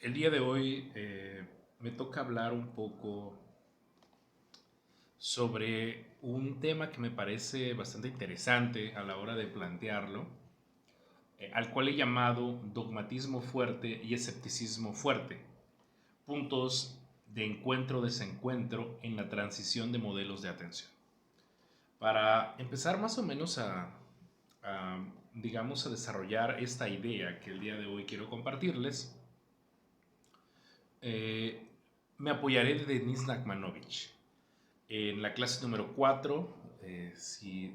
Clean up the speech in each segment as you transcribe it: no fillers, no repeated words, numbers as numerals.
El día de hoy me toca hablar un poco sobre un tema que me parece bastante interesante a la hora de plantearlo, al cual he llamado dogmatismo fuerte y escepticismo fuerte, puntos de encuentro-desencuentro en la transición de modelos de atención. Para empezar más o menos digamos, a desarrollar esta idea que el día de hoy quiero compartirles, eh, me apoyaré de Denis Nachmanovich en la clase número 4,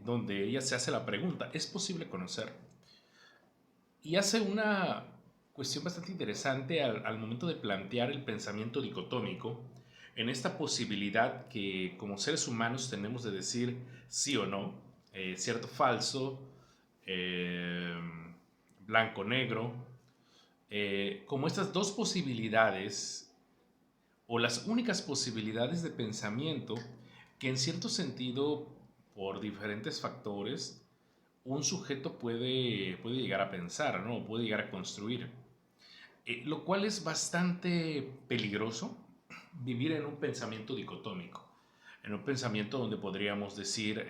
donde ella se hace la pregunta, ¿es posible conocer? Y hace una cuestión bastante interesante al momento de plantear el pensamiento dicotómico en esta posibilidad que como seres humanos tenemos de decir sí o no, cierto o falso, eh, blanco o negro, como estas dos posibilidades o las únicas posibilidades de pensamiento que en cierto sentido, por diferentes factores, un sujeto puede llegar a pensar, ¿no? Puede llegar a construir. Lo cual es bastante peligroso vivir en un pensamiento dicotómico, en un pensamiento donde podríamos decir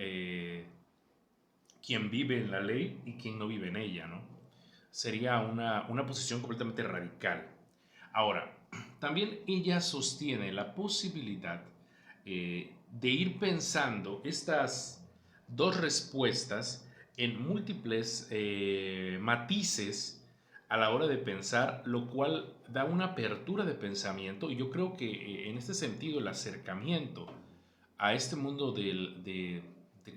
quién vive en la ley y quién no vive en ella, ¿no? Sería una posición completamente radical. Ahora, también ella sostiene la posibilidad de ir pensando estas dos respuestas en múltiples matices a la hora de pensar, lo cual da una apertura de pensamiento y yo creo que en este sentido el acercamiento a este mundo del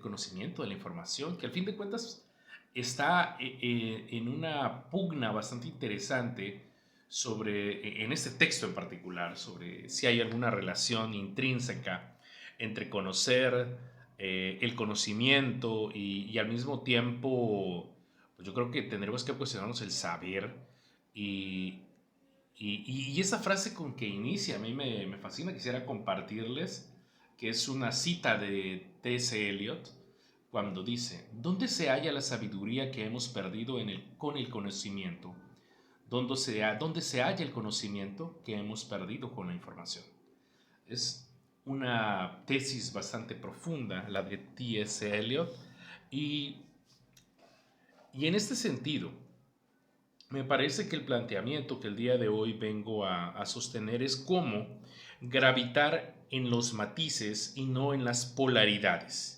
conocimiento, de la información, que al fin de cuentas está en una pugna bastante interesante sobre, en este texto en particular, sobre si hay alguna relación intrínseca entre conocer, el conocimiento y al mismo tiempo, pues yo creo que tendremos que cuestionarnos el saber y, y esa frase con que inicia a mí me fascina, quisiera compartirles, que es una cita de T.S. Eliot, cuando dice, ¿dónde se halla la sabiduría que hemos perdido con el conocimiento? ¿Dónde se halla el conocimiento que hemos perdido con la información? Es una tesis bastante profunda, la de T.S. Eliot, y, y en este sentido, me parece que el planteamiento que el día de hoy vengo a sostener es cómo gravitar en los matices y no en las polaridades.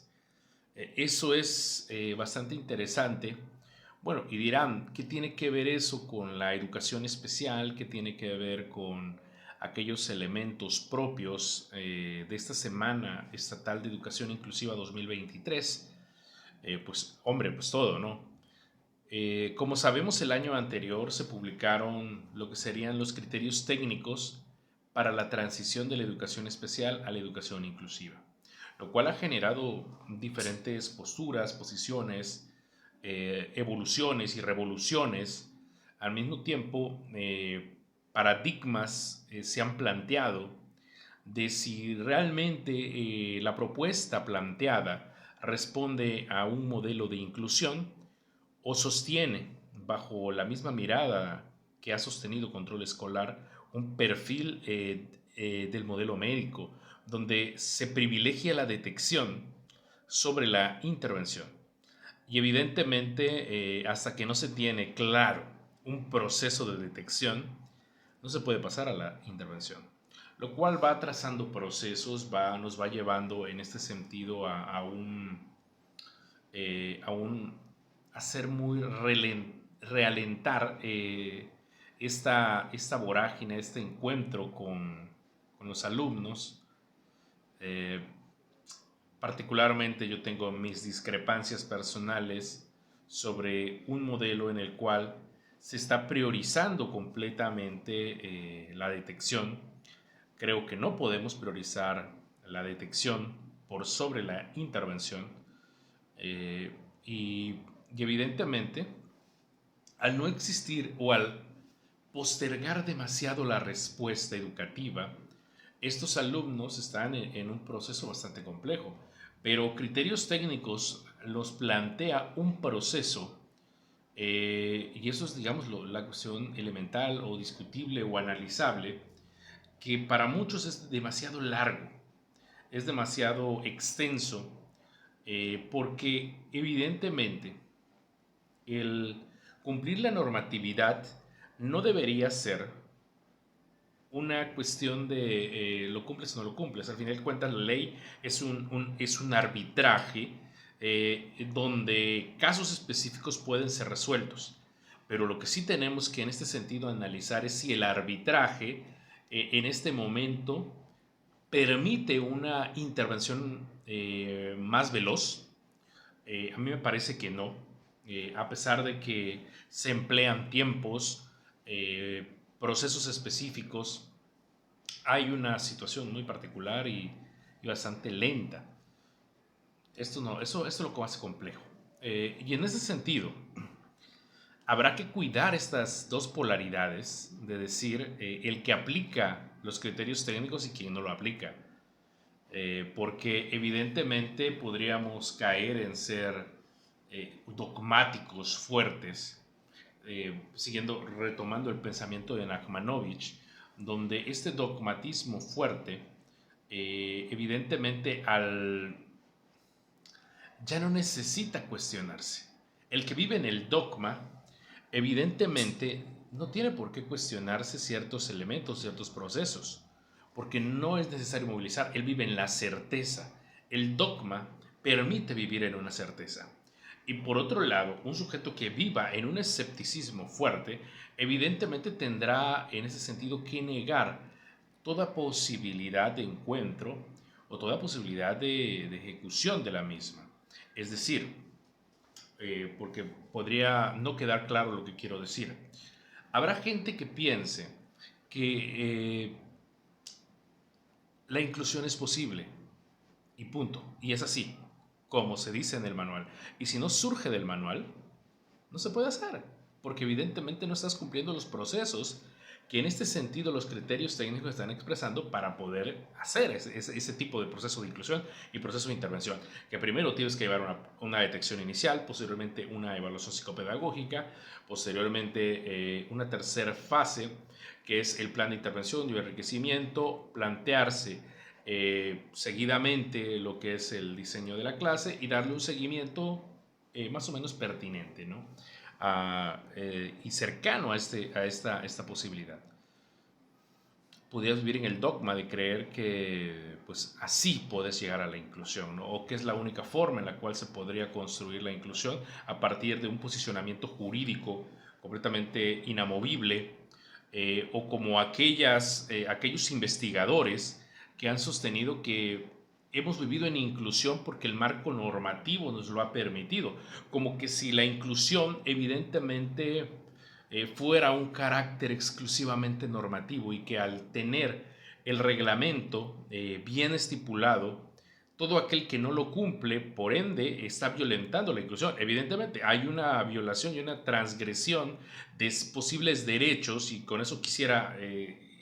Eso es bastante interesante. Bueno, y dirán, ¿qué tiene que ver eso con la educación especial? ¿Qué tiene que ver con aquellos elementos propios de esta Semana Estatal de Educación Inclusiva 2023? Pues, hombre, pues todo, ¿no? Como sabemos, el año anterior se publicaron lo que serían los criterios técnicos para la transición de la educación especial a la educación inclusiva, lo cual ha generado diferentes posturas, posiciones, evoluciones y revoluciones. Al mismo tiempo, paradigmas se han planteado de si realmente la propuesta planteada responde a un modelo de inclusión o sostiene, bajo la misma mirada que ha sostenido control escolar, un perfil del modelo médico, donde se privilegia la detección sobre la intervención. Y evidentemente, hasta que no se tiene claro un proceso de detección, no se puede pasar a la intervención. Lo cual va trazando procesos, nos va llevando en este sentido a un hacer muy realentar esta vorágine, este encuentro con los alumnos. Eh, Particularmente yo tengo mis discrepancias personales sobre un modelo en el cual se está priorizando completamente la detección. Creo que no podemos priorizar la detección por sobre la intervención. Eh, y, y evidentemente, al no existir o al postergar demasiado la respuesta educativa, estos alumnos están en un proceso bastante complejo, pero criterios técnicos los plantea un proceso Y eso es, digamos, la cuestión elemental o discutible o analizable, que para muchos es demasiado largo, es demasiado extenso, porque evidentemente el cumplir la normatividad no debería ser una cuestión de lo cumples o no lo cumples. Al final de cuentas, la ley es un arbitraje donde casos específicos pueden ser resueltos. Pero lo que sí tenemos que en este sentido analizar es si el arbitraje en este momento permite una intervención más veloz. A mí me parece que no, a pesar de que se emplean tiempos, procesos específicos, hay una situación muy particular y bastante lenta. Esto no, eso es lo que hace complejo. Y en ese sentido, habrá que cuidar estas dos polaridades de decir el que aplica los criterios técnicos y quien no lo aplica. Porque evidentemente podríamos caer en ser dogmáticos fuertes, retomando el pensamiento de Nachmanovich, donde este dogmatismo fuerte, evidentemente ya no necesita cuestionarse. El que vive en el dogma, evidentemente, no tiene por qué cuestionarse ciertos elementos, ciertos procesos, porque no es necesario movilizar, él vive en la certeza. El dogma permite vivir en una certeza. Y por otro lado, un sujeto que viva en un escepticismo fuerte, evidentemente tendrá en ese sentido que negar toda posibilidad de encuentro o toda posibilidad de ejecución de la misma. Es decir, porque podría no quedar claro lo que quiero decir. Habrá gente que piense que la inclusión es posible y punto. Y es así, como se dice en el manual. Y si no surge del manual, no se puede hacer, porque evidentemente no estás cumpliendo los procesos que en este sentido los criterios técnicos están expresando para poder hacer ese tipo de proceso de inclusión y proceso de intervención, que primero tienes que llevar una detección inicial, posteriormente una evaluación psicopedagógica, posteriormente una tercera fase, que es el plan de intervención y enriquecimiento, plantearse seguidamente lo que es el diseño de la clase y darle un seguimiento más o menos pertinente, ¿no? Y cercano a esta posibilidad. Pudieras vivir en el dogma de creer que pues así puedes llegar a la inclusión, ¿no? O que es la única forma en la cual se podría construir la inclusión a partir de un posicionamiento jurídico completamente inamovible, o como aquellos investigadores que han sostenido que hemos vivido en inclusión porque el marco normativo nos lo ha permitido, como que si la inclusión evidentemente fuera un carácter exclusivamente normativo y que al tener el reglamento bien estipulado, todo aquel que no lo cumple, por ende, está violentando la inclusión. Evidentemente, hay una violación y una transgresión de posibles derechos, y con eso quisiera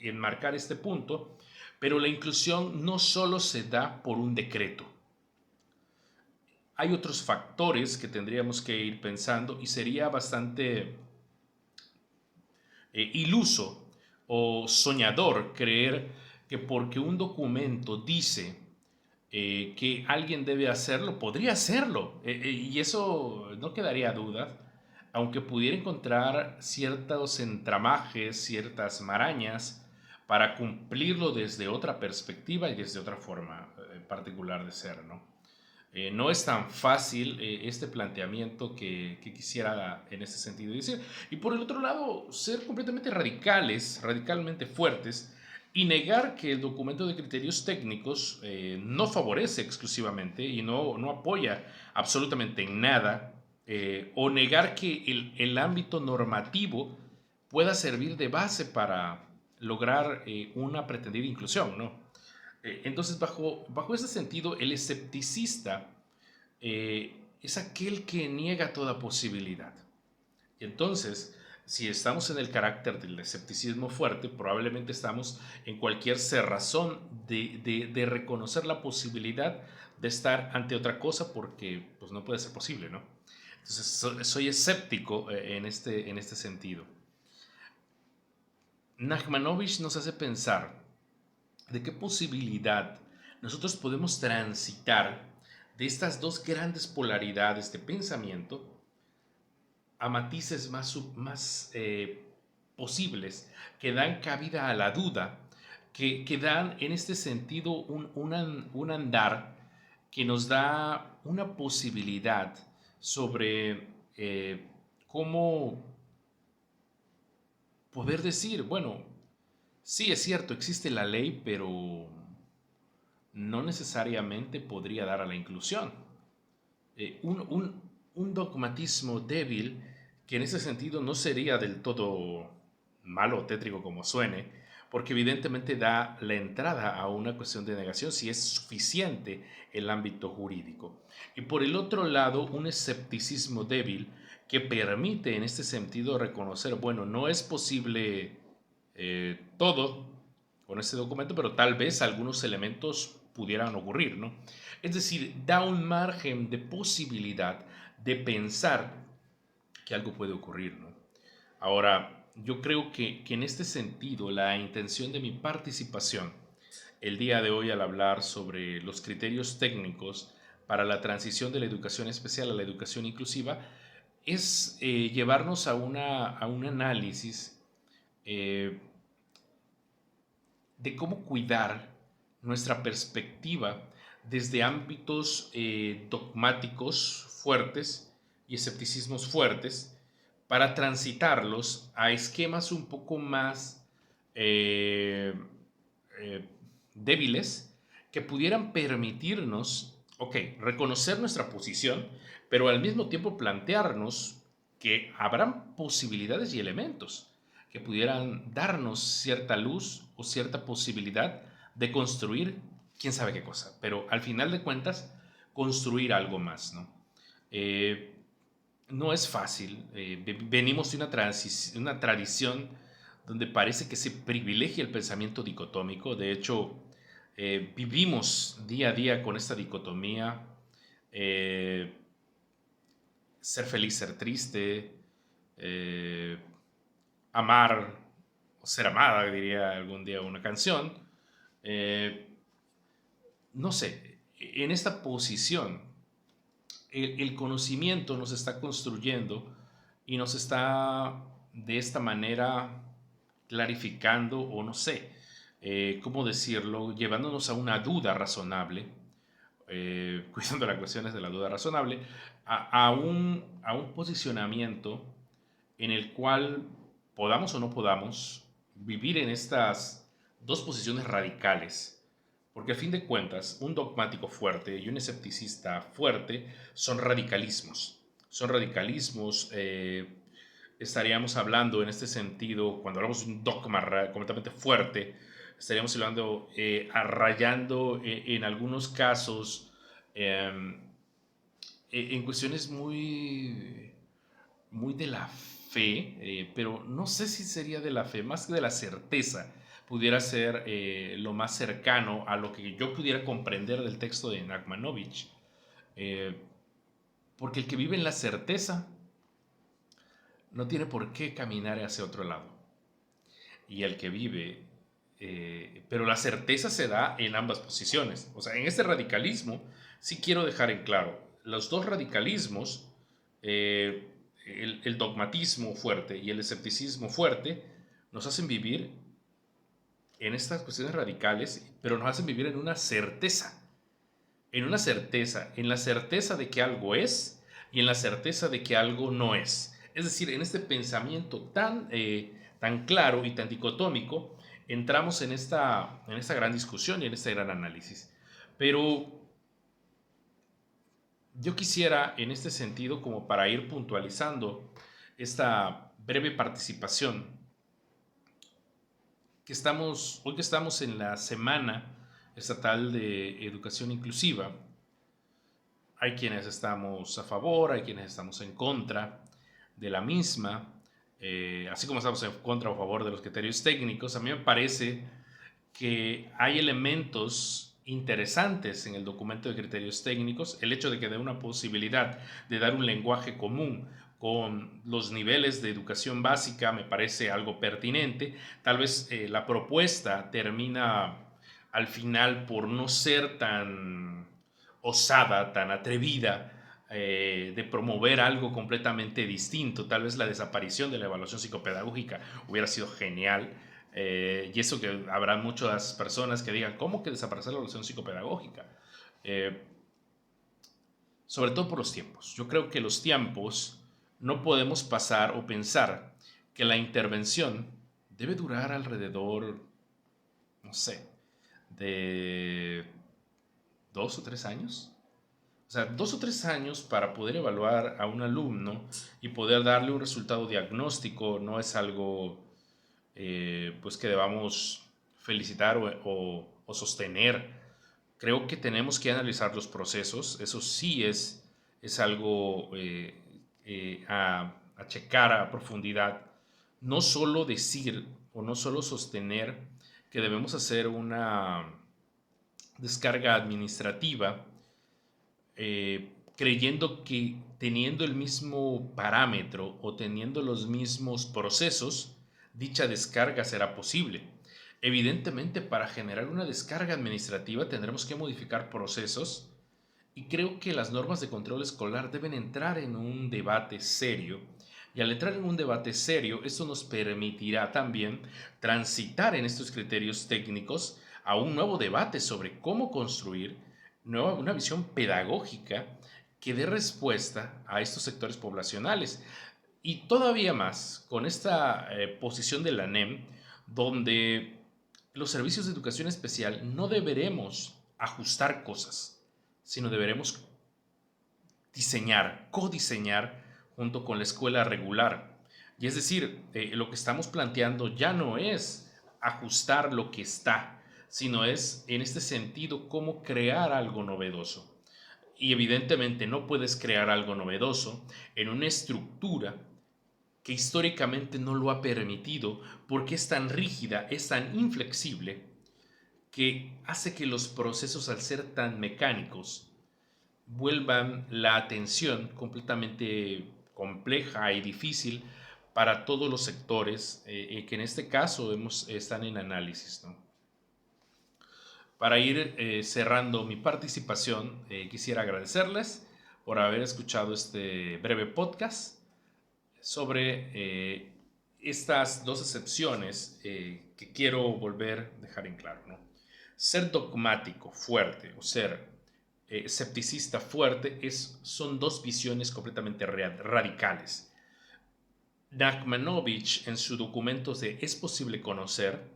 enmarcar este punto, pero la inclusión no solo se da por un decreto. Hay otros factores que tendríamos que ir pensando y sería bastante iluso o soñador creer que porque un documento dice que alguien debe hacerlo, podría hacerlo. Y eso no quedaría duda, aunque pudiera encontrar ciertos entramajes, ciertas marañas para cumplirlo desde otra perspectiva y desde otra forma particular de ser, ¿no? No es tan fácil este planteamiento que quisiera en ese sentido decir. Y por el otro lado, ser completamente radicales, radicalmente fuertes, y negar que el documento de criterios técnicos no favorece exclusivamente y no apoya absolutamente en nada, o negar que el ámbito normativo pueda servir de base para lograr una pretendida inclusión, ¿no? Entonces, bajo ese sentido, el escepticista es aquel que niega toda posibilidad. Y entonces, si estamos en el carácter del escepticismo fuerte, probablemente estamos en cualquier cerrazón de reconocer la posibilidad de estar ante otra cosa porque pues, no puede ser posible, ¿no? Entonces, soy escéptico en este sentido. Nachmanovich nos hace pensar de qué posibilidad nosotros podemos transitar de estas dos grandes polaridades de pensamiento a matices más posibles que dan cabida a la duda, que dan en este sentido un andar que nos da una posibilidad sobre cómo poder decir, bueno, sí es cierto, existe la ley, pero no necesariamente podría dar a la inclusión. Un dogmatismo débil que en ese sentido no sería del todo malo o tétrico como suene, porque evidentemente da la entrada a una cuestión de negación si es suficiente el ámbito jurídico. Y por el otro lado, un escepticismo débil que permite en este sentido reconocer, bueno, no es posible todo con este documento, pero tal vez algunos elementos pudieran ocurrir, ¿no? Es decir, da un margen de posibilidad de pensar que algo puede ocurrir, ¿no? Ahora, yo creo que en este sentido, la intención de mi participación el día de hoy al hablar sobre los criterios técnicos para la transición de la educación especial a la educación inclusiva es llevarnos a un análisis eh, de cómo cuidar nuestra perspectiva desde ámbitos dogmáticos fuertes y escepticismos fuertes para transitarlos a esquemas un poco más eh, eh, débiles que pudieran permitirnos, ok, reconocer nuestra posición, pero al mismo tiempo plantearnos que habrán posibilidades y elementos que pudieran darnos cierta luz o cierta posibilidad de construir quién sabe qué cosa, pero al final de cuentas construir algo más, ¿no? Eh, no es fácil, venimos de una tradición donde parece que se privilegia el pensamiento dicotómico, de hecho vivimos día a día con esta dicotomía, eh, ser feliz, ser triste, eh, amar o ser amada, diría algún día una canción. Eh, no sé, en esta posición, el conocimiento nos está construyendo y nos está de esta manera clarificando o no sé, cómo decirlo, llevándonos a una duda razonable, cuidando las cuestiones de la duda razonable, a un posicionamiento en el cual podamos o no podamos vivir en estas dos posiciones radicales. Porque a fin de cuentas, un dogmático fuerte y un escepticista fuerte son radicalismos. Son radicalismos, estaríamos hablando en este sentido, cuando hablamos de un dogma completamente fuerte, estaríamos hablando, rayando en algunos casos eh, en cuestiones muy de la fe, pero no sé si sería de la fe, más que de la certeza, pudiera ser lo más cercano a lo que yo pudiera comprender del texto de Nachmanovich. Eh, porque el que vive en la certeza no tiene por qué caminar hacia otro lado. Y el que vive, pero la certeza se da en ambas posiciones. O sea, en este radicalismo, sí quiero dejar en claro, los dos radicalismos, eh, el dogmatismo fuerte y el escepticismo fuerte, nos hacen vivir en estas cuestiones radicales, pero nos hacen vivir en una certeza, en la certeza de que algo es y en la certeza de que algo no es. Es decir, en este pensamiento tan claro y tan dicotómico, entramos en esta gran discusión y en este gran análisis. Pero yo quisiera, en este sentido, como para ir puntualizando esta breve participación, hoy que estamos en la Semana Estatal de Educación Inclusiva, hay quienes estamos a favor, hay quienes estamos en contra de la misma, así como estamos en contra o a favor de los criterios técnicos. A mí me parece que hay elementos interesantes en el documento de criterios técnicos. El hecho de que dé una posibilidad de dar un lenguaje común con los niveles de educación básica me parece algo pertinente. Tal vez la propuesta termina al final por no ser tan osada, tan atrevida, de promover algo completamente distinto. Tal vez la desaparición de la evaluación psicopedagógica hubiera sido genial. Y eso que habrá muchas personas que digan, ¿cómo que desaparecer la evaluación psicopedagógica? Eh, Sobre todo por los tiempos. Yo creo que los tiempos no podemos pasar o pensar que la intervención debe durar alrededor, no sé, de 2 o 3 años. O sea, 2 o 3 años para poder evaluar a un alumno y poder darle un resultado diagnóstico no es algo pues que debamos felicitar o sostener. Creo que tenemos que analizar los procesos, eso sí es algo a checar a profundidad. No solo decir o no solo sostener que debemos hacer una descarga administrativa creyendo que teniendo el mismo parámetro o teniendo los mismos procesos, dicha descarga será posible. Evidentemente, para generar una descarga administrativa tendremos que modificar procesos y creo que las normas de control escolar deben entrar en un debate serio. Y al entrar en un debate serio, esto nos permitirá también transitar en estos criterios técnicos a un nuevo debate sobre cómo construir una visión pedagógica que dé respuesta a estos sectores poblacionales. Y todavía más, con esta posición de la NEM, donde los servicios de educación especial no deberemos ajustar cosas, sino deberemos diseñar, codiseñar junto con la escuela regular. Y es decir, lo que estamos planteando ya no es ajustar lo que está, sino es en este sentido cómo crear algo novedoso. Y evidentemente no puedes crear algo novedoso en una estructura que históricamente no lo ha permitido porque es tan rígida, es tan inflexible, que hace que los procesos al ser tan mecánicos vuelvan la atención completamente compleja y difícil para todos los sectores que en este caso están en análisis, ¿no? Para ir cerrando mi participación, quisiera agradecerles por haber escuchado este breve podcast sobre estas dos excepciones que quiero volver a dejar en claro, ¿no? Ser dogmático fuerte o ser escepticista fuerte son dos visiones completamente radicales. Nachmanovich, en su documento de Es posible conocer,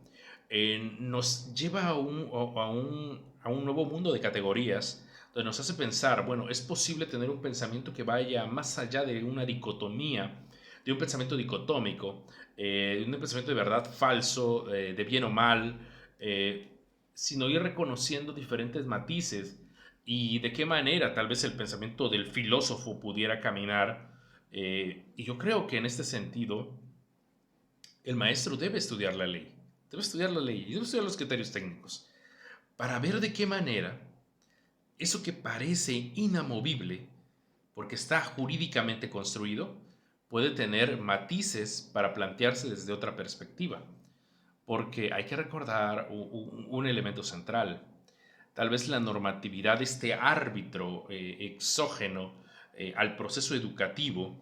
nos lleva a un nuevo mundo de categorías, donde nos hace pensar, bueno, es posible tener un pensamiento que vaya más allá de una dicotomía, de un pensamiento dicotómico, de un pensamiento de verdad falso, de bien o mal, sino ir reconociendo diferentes matices y de qué manera tal vez el pensamiento del filósofo pudiera caminar. Y yo creo que en este sentido, el maestro debe estudiar la ley, y debe estudiar los criterios técnicos, para ver de qué manera eso que parece inamovible, porque está jurídicamente construido, puede tener matices para plantearse desde otra perspectiva. Porque hay que recordar un elemento central. Tal vez la normatividad, este árbitro exógeno al proceso educativo,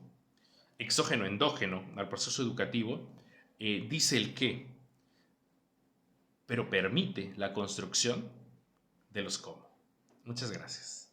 exógeno endógeno al proceso educativo, dice el qué, pero permite la construcción de los cómo. Muchas gracias.